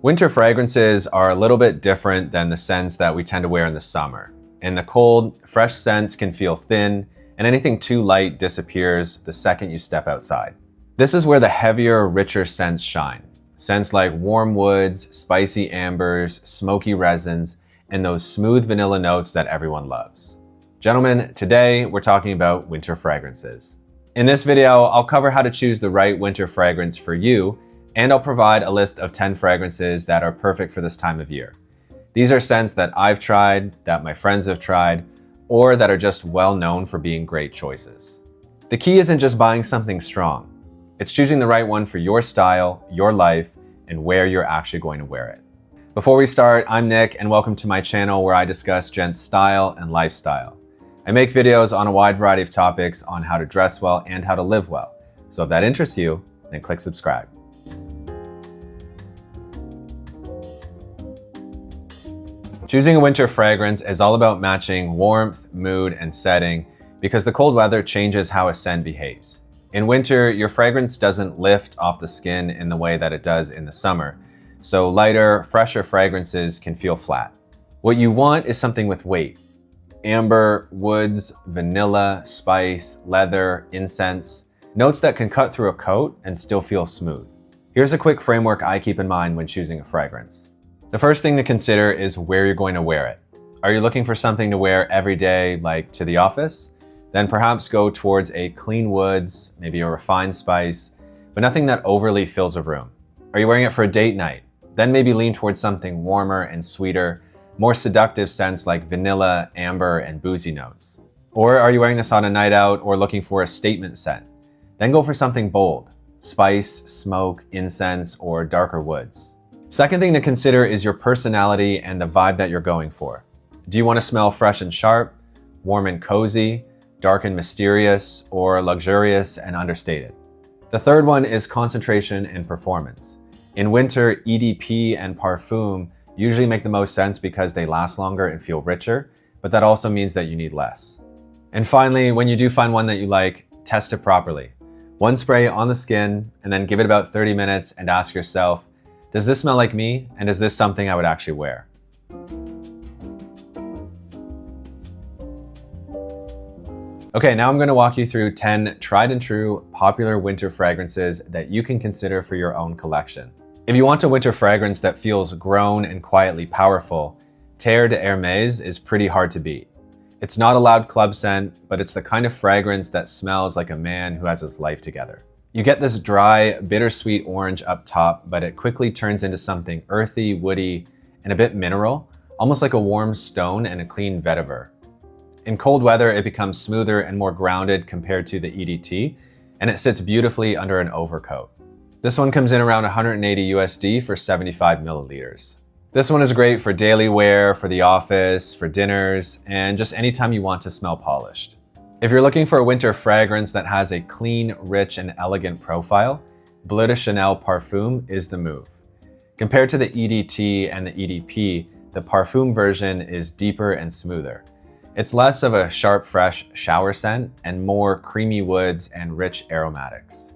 Winter fragrances are a little bit different than the scents that we tend to wear in the summer. In the cold, fresh scents can feel thin, and anything too light disappears the second you step outside. This is where the heavier, richer scents shine. Scents like warm woods, spicy ambers, smoky resins, and those smooth vanilla notes that everyone loves. Gentlemen, today we're talking about winter fragrances. In this video, I'll cover how to choose the right winter fragrance for you, and I'll provide a list of 10 fragrances that are perfect for this time of year. These are scents that I've tried, that my friends have tried, or that are just well known for being great choices. The key isn't just buying something strong. It's choosing the right one for your style, your life, and where you're actually going to wear it. Before we start, I'm Nick, and welcome to my channel where I discuss Gents style and lifestyle. I make videos on a wide variety of topics on how to dress well and how to live well. So if that interests you, then click subscribe. Choosing a winter fragrance is all about matching warmth, mood, and setting because the cold weather changes how a scent behaves. In winter, your fragrance doesn't lift off the skin in the way that it does in the summer, so lighter, fresher fragrances can feel flat. What you want is something with weight. Amber, woods, vanilla, spice, leather, incense, notes that can cut through a coat and still feel smooth. Here's a quick framework I keep in mind when choosing a fragrance. The first thing to consider is where you're going to wear it. Are you looking for something to wear every day, like to the office? Then perhaps go towards a clean woods, maybe a refined spice, but nothing that overly fills a room. Are you wearing it for a date night? Then maybe lean towards something warmer and sweeter, more seductive scents like vanilla, amber, and boozy notes. Or are you wearing this on a night out or looking for a statement scent? Then go for something bold, spice, smoke, incense, or darker woods. Second thing to consider is your personality and the vibe that you're going for. Do you want to smell fresh and sharp, warm and cozy, dark and mysterious, or luxurious and understated? The third one is concentration and performance. In winter, EDP and parfum usually make the most sense because they last longer and feel richer, but that also means that you need less. And finally, when you do find one that you like, test it properly. One spray on the skin, and then give it about 30 minutes and ask yourself, does this smell like me? And is this something I would actually wear? Okay, now I'm going to walk you through 10 tried and true popular winter fragrances that you can consider for your own collection. If you want a winter fragrance that feels grown and quietly powerful, Terre d'Hermès is pretty hard to beat. It's not a loud club scent, but it's the kind of fragrance that smells like a man who has his life together. You get this dry, bittersweet orange up top, but it quickly turns into something earthy, woody, and a bit mineral, almost like a warm stone and a clean vetiver. In cold weather, it becomes smoother and more grounded compared to the EDT, and it sits beautifully under an overcoat. This one comes in around 180 USD for 75 milliliters. This one is great for daily wear, for the office, for dinners, and just anytime you want to smell polished. If you're looking for a winter fragrance that has a clean, rich, and elegant profile, Bleu de Chanel Parfum is the move. Compared to the EDT and the EDP, the Parfum version is deeper and smoother. It's less of a sharp, fresh shower scent and more creamy woods and rich aromatics.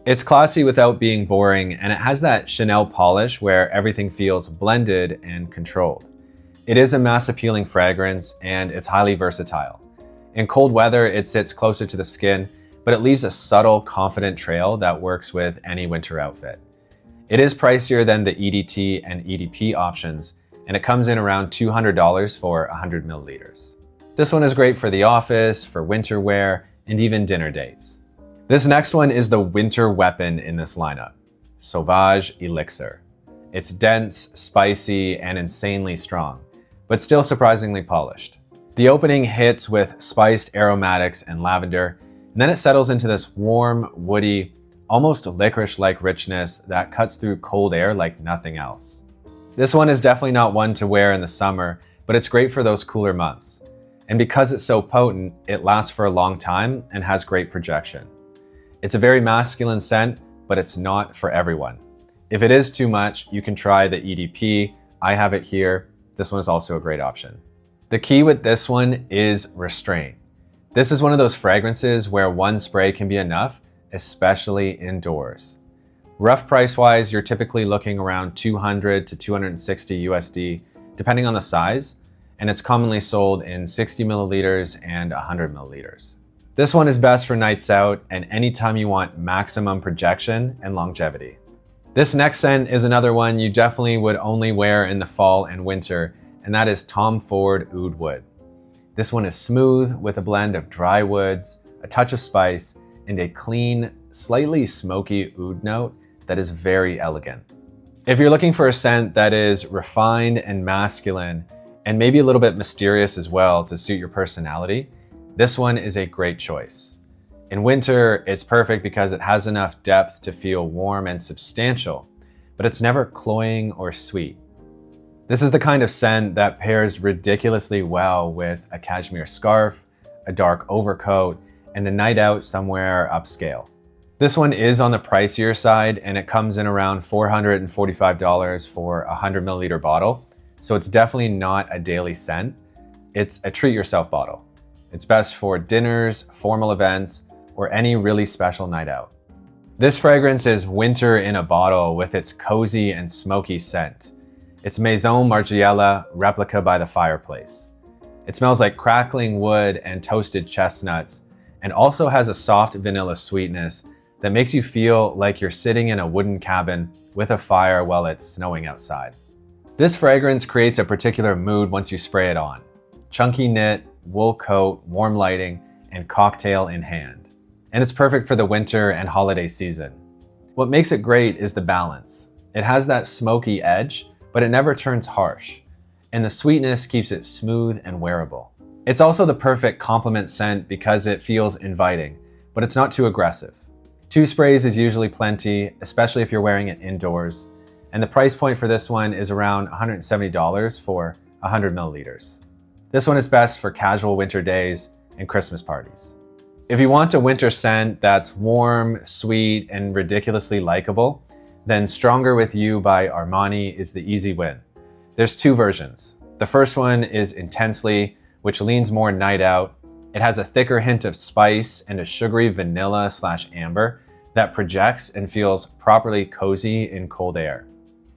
It's classy without being boring, and it has that Chanel polish where everything feels blended and controlled. It is a mass-appealing fragrance, and it's highly versatile. In cold weather, it sits closer to the skin, but it leaves a subtle, confident trail that works with any winter outfit. It is pricier than the EDT and EDP options, and it comes in around $200 for 100 milliliters. This one is great for the office, for winter wear, and even dinner dates. This next one is the winter weapon in this lineup, Sauvage Elixir. It's dense, spicy, and insanely strong, but still surprisingly polished. The opening hits with spiced aromatics and lavender, and then it settles into this warm, woody, almost licorice-like richness that cuts through cold air like nothing else. This one is definitely not one to wear in the summer, but it's great for those cooler months. And because it's so potent, it lasts for a long time and has great projection. It's a very masculine scent, but it's not for everyone. If it is too much, you can try the EDP. I have it here. This one is also a great option. The key with this one is restraint. This is one of those fragrances where one spray can be enough, especially indoors. Rough price-wise, you're typically looking around 200 to 260 USD, depending on the size, and it's commonly sold in 60 milliliters and 100 milliliters. This one is best for nights out and anytime you want maximum projection and longevity. This next scent is another one you definitely would only wear in the fall and winter, and that is Tom Ford Oud Wood. This one is smooth with a blend of dry woods, a touch of spice, and a clean, slightly smoky oud note that is very elegant. If you're looking for a scent that is refined and masculine, and maybe a little bit mysterious as well to suit your personality, this one is a great choice. In winter, it's perfect because it has enough depth to feel warm and substantial, but it's never cloying or sweet. This is the kind of scent that pairs ridiculously well with a cashmere scarf, a dark overcoat, and a night out somewhere upscale. This one is on the pricier side and it comes in around $445 for a 100 milliliter bottle, so it's definitely not a daily scent. It's a treat yourself bottle. It's best for dinners, formal events, or any really special night out. This fragrance is winter in a bottle with its cozy and smoky scent. It's Maison Margiela Replica by the Fireplace. It smells like crackling wood and toasted chestnuts, and also has a soft vanilla sweetness that makes you feel like you're sitting in a wooden cabin with a fire while it's snowing outside. This fragrance creates a particular mood once you spray it on. Chunky knit, wool coat, warm lighting, and cocktail in hand. And it's perfect for the winter and holiday season. What makes it great is the balance. It has that smoky edge, but it never turns harsh. And the sweetness keeps it smooth and wearable. It's also the perfect complement scent because it feels inviting, but it's not too aggressive. 2 sprays is usually plenty, especially if you're wearing it indoors. And the price point for this one is around $170 for 100 milliliters. This one is best for casual winter days and Christmas parties. If you want a winter scent that's warm, sweet, and ridiculously likable, then Stronger With You by Armani is the easy win. There's 2 versions. The first one is Intensely, which leans more night out. It has a thicker hint of spice and a sugary vanilla/amber that projects and feels properly cozy in cold air.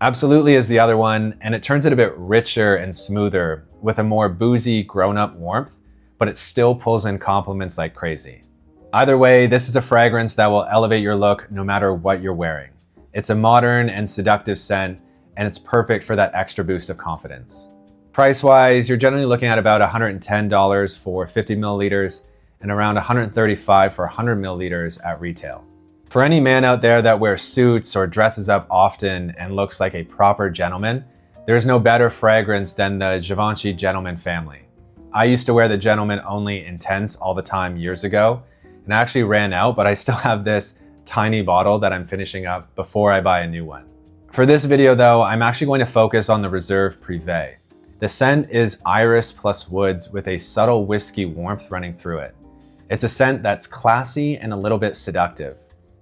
Absolutely is the other one, and it turns it a bit richer and smoother with a more boozy grown-up warmth, but it still pulls in compliments like crazy. Either way, this is a fragrance that will elevate your look no matter what you're wearing. It's a modern and seductive scent, and it's perfect for that extra boost of confidence. Price-wise, you're generally looking at about $110 for 50 milliliters and around $135 for 100 milliliters at retail. For any man out there that wears suits or dresses up often and looks like a proper gentleman, there's no better fragrance than the Givenchy Gentleman family. I used to wear the Gentleman Only Intense all the time years ago, and I actually ran out, but I still have this tiny bottle that I'm finishing up before I buy a new one. For this video though, I'm actually going to focus on the Reserve Privé. The scent is iris plus woods with a subtle whiskey warmth running through it. It's a scent that's classy and a little bit seductive.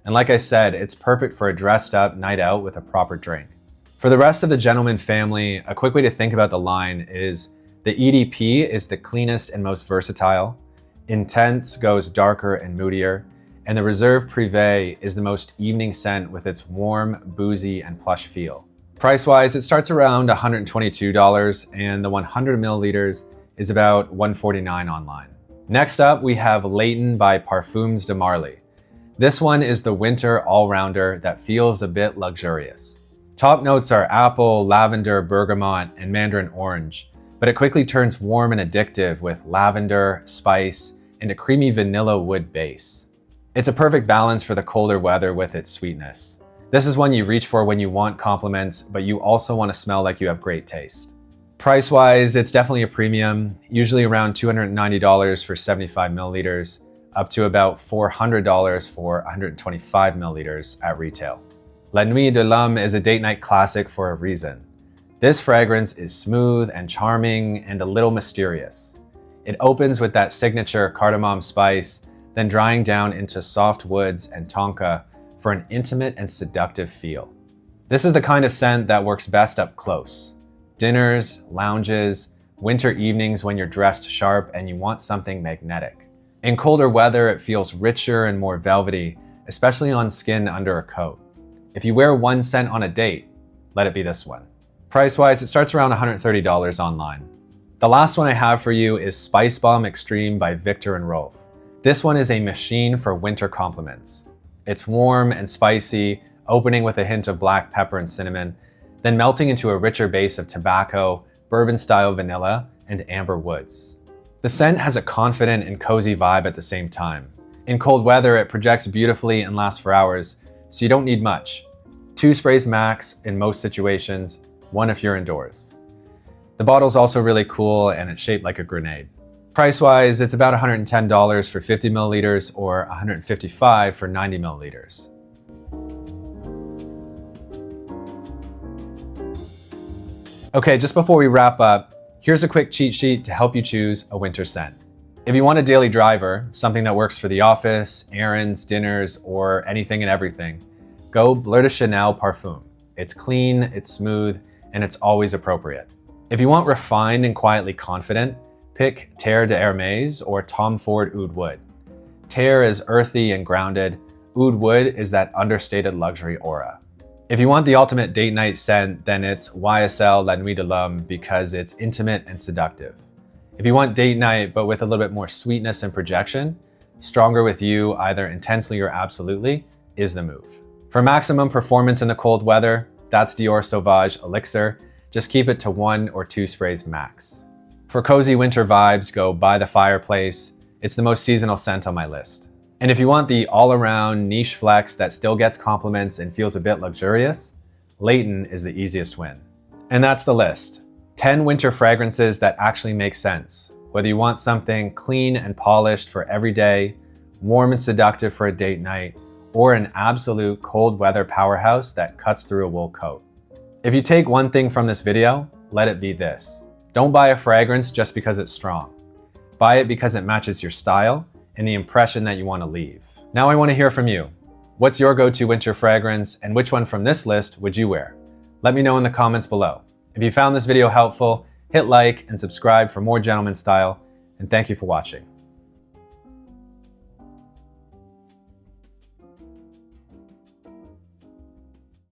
And like I said, it's perfect for a dressed up night out with a proper drink. For the rest of the Gentleman family, a quick way to think about the line is the EDP is the cleanest and most versatile, Intense goes darker and moodier, and the Reserve Privé is the most evening scent with its warm, boozy, and plush feel. Price-wise, it starts around $122, and the 100 milliliters is about $149 online. Next up, we have Layton by Parfums de Marly. This one is the winter all-rounder that feels a bit luxurious. Top notes are apple, lavender, bergamot, and mandarin orange, but it quickly turns warm and addictive with lavender, spice, and a creamy vanilla wood base. It's a perfect balance for the colder weather with its sweetness. This is one you reach for when you want compliments, but you also want to smell like you have great taste. Price-wise, it's definitely a premium, usually around $290 for 75 milliliters, up to about $400 for 125 milliliters at retail. La Nuit de l'Homme is a date night classic for a reason. This fragrance is smooth and charming and a little mysterious. It opens with that signature cardamom spice, then drying down into soft woods and tonka for an intimate and seductive feel. This is the kind of scent that works best up close. Dinners, lounges, winter evenings when you're dressed sharp and you want something magnetic. In colder weather, it feels richer and more velvety, especially on skin under a coat. If you wear one scent on a date, let it be this one. Price-wise, it starts around $130 online. The last one I have for you is Spice Bomb Extreme by Victor and Rolf. This one is a machine for winter compliments. It's warm and spicy, opening with a hint of black pepper and cinnamon, then melting into a richer base of tobacco, bourbon-style vanilla, and amber woods. The scent has a confident and cozy vibe at the same time. In cold weather, it projects beautifully and lasts for hours, so you don't need much. 2 sprays max in most situations, 1 if you're indoors. The bottle's also really cool and it's shaped like a grenade. Price-wise, it's about $110 for 50 milliliters or $155 for 90 milliliters. Okay, just before we wrap up, here's a quick cheat sheet to help you choose a winter scent. If you want a daily driver, something that works for the office, errands, dinners, or anything and everything, go Bleu de Chanel Parfum. It's clean, it's smooth, and it's always appropriate. If you want refined and quietly confident, pick Terre d'Hermès or Tom Ford Oud Wood. Terre is earthy and grounded. Oud Wood is that understated luxury aura. If you want the ultimate date night scent, then it's YSL La Nuit de l'Homme because it's intimate and seductive. If you want date night but with a little bit more sweetness and projection, Stronger with You, either intensely or absolutely, is the move. For maximum performance in the cold weather, that's Dior Sauvage Elixir. Just keep it to 1 or 2 sprays max. For cozy winter vibes, go By the Fireplace. It's the most seasonal scent on my list. And if you want the all-around niche flex that still gets compliments and feels a bit luxurious, Layton is the easiest win. And that's the list. 10 winter fragrances that actually make sense. Whether you want something clean and polished for every day, warm and seductive for a date night, or an absolute cold weather powerhouse that cuts through a wool coat. If you take one thing from this video, let it be this. Don't buy a fragrance just because it's strong. Buy it because it matches your style and the impression that you want to leave. Now I want to hear from you. What's your go-to winter fragrance and which one from this list would you wear? Let me know in the comments below. If you found this video helpful, hit like and subscribe for more gentleman style, and thank you for watching.